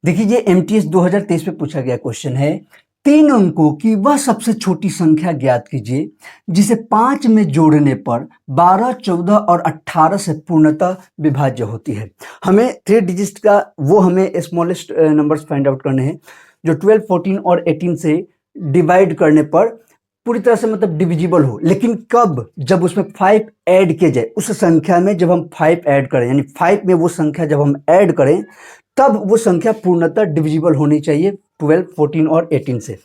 देखिए ये एमटीएस 2023 में पूछा गया क्वेश्चन है, 3 अंकों की वह सबसे छोटी संख्या ज्ञात कीजिए जिसे 5 में जोड़ने पर 12, 14 और 18 से पूर्णतः विभाज्य होती है। हमें 3 डिजिट का वो हमें स्मॉलेस्ट नंबर्स फाइंड आउट करने हैं जो 12, 14 और 18 से डिवाइड करने पर पूरी तरह से मतलब डिविजिबल हो। लेकिन कब? जब उसमें 5 ऐड किए जाए, उस संख्या में जब हम 5 ऐड करें, यानी 5 में वो संख्या जब हम ऐड करें तब वो संख्या पूर्णतः डिविजिबल होनी चाहिए 12, 14 और 18 से।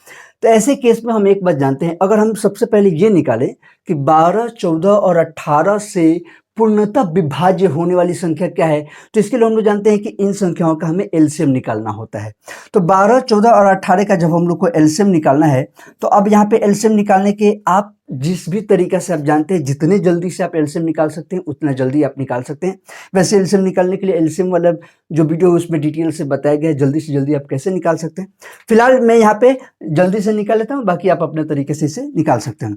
तो ऐसे केस में हम एक बात जानते हैं, अगर हम सबसे पहले ये निकालें कि 12, 14 और 18 से पूर्णतः विभाज्य होने वाली संख्या क्या है, तो इसके लिए हम लोग जानते हैं कि इन संख्याओं का हमें एलसीएम निकालना होता है। तो 12, 14 और 18 का जब हम लोग को एलसीएम निकालना है, तो अब यहाँ पे एलसीएम निकालने के आप जिस भी तरीका से आप जानते हैं, जितने जल्दी से आप एलसीएम निकाल सकते हैं उतना जल्दी आप निकाल सकते हैं। वैसे एलसीएम निकालने के लिए एलसीएम वाला जो वीडियो है उसमें डिटेल से बताया गया है जल्दी से जल्दी आप कैसे निकाल सकते हैं। फिलहाल मैं यहाँ पे जल्दी से निकाल लेता हूँ, बाकी आप अपने तरीके से इसे निकाल सकते हैं।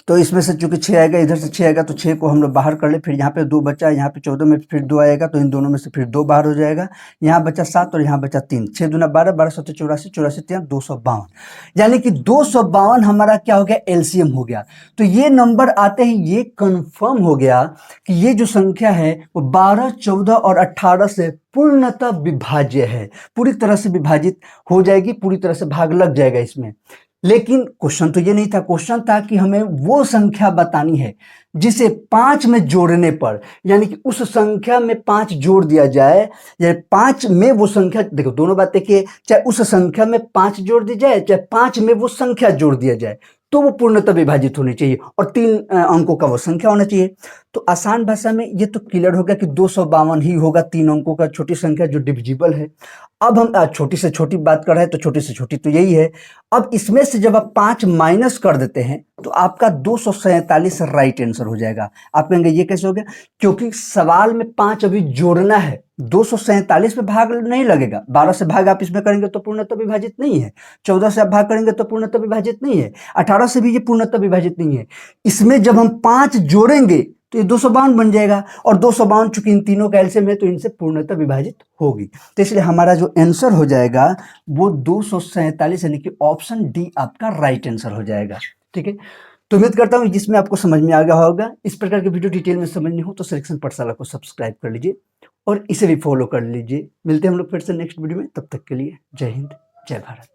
तो इसमें से चूंकि 6 आएगा, इधर से 6 आएगा, तो 6 को हम लोग बाहर कर ले। फिर यहाँ पे 2 बचा, यहाँ पे 14 में फिर 2 आएगा, तो इन दोनों में से फिर 2 बाहर हो जाएगा। यहाँ बचा 7 और यहाँ बचा 3, 6 दूना 12, 12 7 84, 84 3 252, यानी कि 252 हमारा क्या हो गया? एलसीएम हो गया। तो ये नंबर आते ही ये कंफर्म हो गया कि ये जो संख्या है वो 12, 14 और 18 से पूर्णतः विभाज्य है, पूरी तरह से विभाजित हो जाएगी, पूरी तरह से भाग लग जाएगा इसमें। लेकिन क्वेश्चन तो ये नहीं था, क्वेश्चन था कि हमें वो संख्या बतानी है जिसे 5 में जोड़ने पर, यानी कि उस संख्या में 5 जोड़ दिया जाए, या 5 में वो संख्या, देखो दोनों बातें कि चाहे उस संख्या में 5 जोड़ दी जाए, चाहे 5 में वो संख्या जोड़ दिया जाए, तो वो पूर्णतः विभाजित होनी चाहिए और 3 अंकों का वो संख्या होना चाहिए। तो आसान भाषा में ये तो क्लियर हो गया कि 252 ही होगा 3 अंकों का छोटी संख्या जो डिविजिबल है। अब हम छोटी से छोटी बात कर रहे हैं, तो छोटी से छोटी तो यही है। अब इसमें से जब आप 5 माइनस कर देते हैं तो आपका 247 राइट आंसर हो जाएगा। आप कहेंगे ये कैसे हो गया? क्योंकि सवाल में 5 अभी जोड़ना है, 247 में भाग नहीं लगेगा। 12 से भाग आप इसमें करेंगे तो पूर्णतः विभाजित नहीं है, 14 से आप भाग करेंगे तो पूर्णतः विभाजित नहीं है, 18 से भी ये पूर्णतः विभाजित नहीं है। इसमें जब हम 5 जोड़ेंगे तो ये 252 बन जाएगा, और 252 चूंकि इन तीनों का एलसीएम है तो इनसे पूर्णतः विभाजित होगी। तो इसलिए हमारा जो आंसर हो जाएगा वो 247, यानी कि ऑप्शन डी आपका राइट आंसर हो जाएगा। ठीक है, तो उम्मीद करता हूँ जिसमें आपको समझ में आ गया होगा। इस प्रकार की वीडियो डिटेल में समझनी हो तो सिलेक्शन पाठशाला को सब्सक्राइब कर लीजिए और इसे भी फॉलो कर लीजिए। मिलते हैं हम लोग फिर से नेक्स्ट वीडियो में, तब तक के लिए जय हिंद, जय भारत।